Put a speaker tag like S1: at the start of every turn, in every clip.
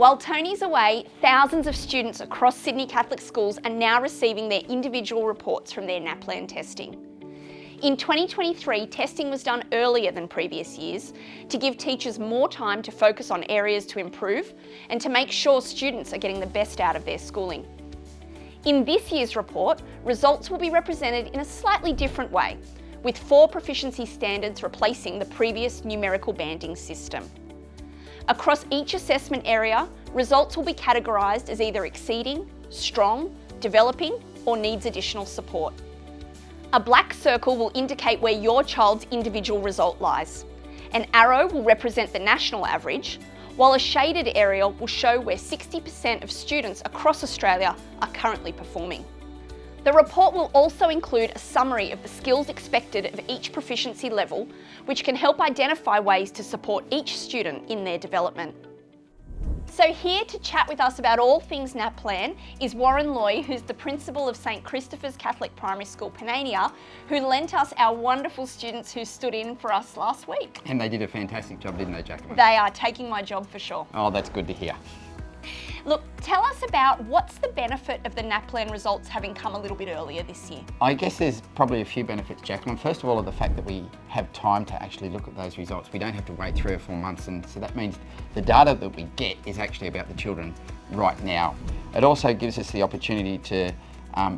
S1: While Tony's away, thousands of students across Sydney Catholic schools are now receiving their individual reports from their Naplan testing. In 2023, testing was done earlier than previous years to give teachers more time to focus on areas to improve and to make sure students are getting the best out of their schooling. In this year's report, results will be represented in a slightly different way, with 4 proficiency standards replacing the previous numerical banding system. Across each assessment area, results will be categorised as either exceeding, strong, developing, or needs additional support. A black circle will indicate where your child's individual result lies. An arrow will represent the national average, while a shaded area will show where 60% of students across Australia are currently performing. The report will also include a summary of the skills expected of each proficiency level, which can help identify ways to support each student in their development. So here to chat with us about all things Naplan is Warren Loy, who's the principal of St Christopher's Catholic Primary School, Panania, who lent us our wonderful students who stood in for us last week.
S2: And they did a fantastic job, didn't they, Jacqueline?
S1: They are taking my job for sure.
S2: Oh, that's good to hear.
S1: Look, tell us about what's the benefit of the Naplan results having come a little bit earlier this year?
S2: I guess there's probably a few benefits, Jacqueline. First of all, the fact that we have time to actually look at those results. We don't have to wait 3 or 4 months, and so that means the data that we get is actually about the children right now. It also gives us the opportunity to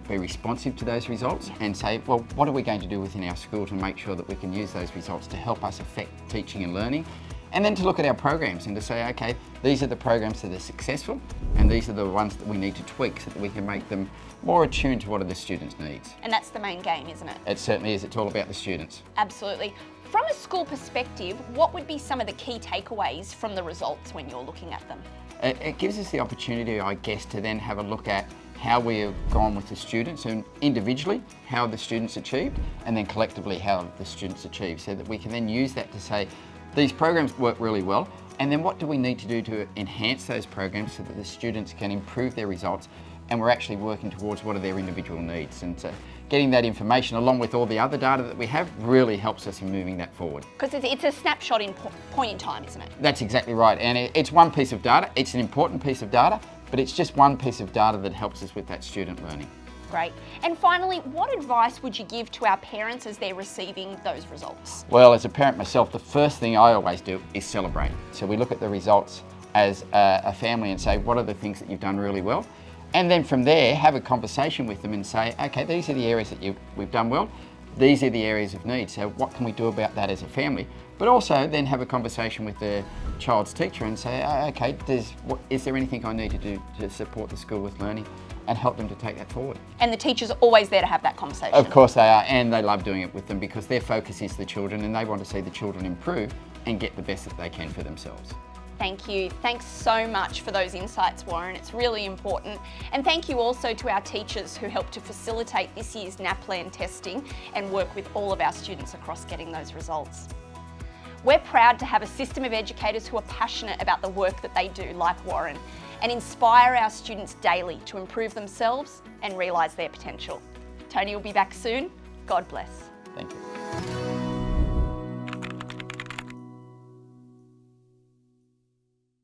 S2: be responsive to those results and say, well, what are we going to do within our school to make sure that we can use those results to help us affect teaching and learning? And then to look at our programs and to say, okay, these are the programs that are successful and these are the ones that we need to tweak so that we can make them more attuned to what are the students' needs.
S1: And that's the main game, isn't it?
S2: It certainly is. It's all about the students.
S1: Absolutely. From a school perspective, what would be some of the key takeaways from the results when you're looking at them?
S2: It gives us the opportunity, I guess, to then have a look at how we have gone with the students and individually, how the students achieved, and then collectively how the students achieved, so that we can then use that to say, these programs work really well, and then what do we need to do to enhance those programs so that the students can improve their results, and we're actually working towards what are their individual needs. And so getting that information along with all the other data that we have really helps us in moving that forward.
S1: Because it's a snapshot in point in time, isn't it?
S2: That's exactly right, and it's one piece of data. It's an important piece of data, but it's just one piece of data that helps us with that student learning.
S1: Great. And finally, what advice would you give to our parents as they're receiving those results?
S2: Well, as a parent myself, the first thing I always do is celebrate. So we look at the results as a family and say, what are the things that you've done really well? And then from there, have a conversation with them and say, okay, these are the areas that we've done well. These are the areas of need. So what can we do about that as a family? But also then have a conversation with the child's teacher and say, okay, is there anything I need to do to support the school with learning? And help them to take that forward.
S1: And the teachers are always there to have that conversation.
S2: Of course they are, and they love doing it with them because their focus is the children and they want to see the children improve and get the best that they can for themselves.
S1: Thank you. Thanks so much for those insights, Warren. It's really important. And thank you also to our teachers who helped to facilitate this year's Naplan testing and work with all of our students across getting those results. We're proud to have a system of educators who are passionate about the work that they do, like Warren, and inspire our students daily to improve themselves and realise their potential. Tony will be back soon. God bless.
S2: Thank you.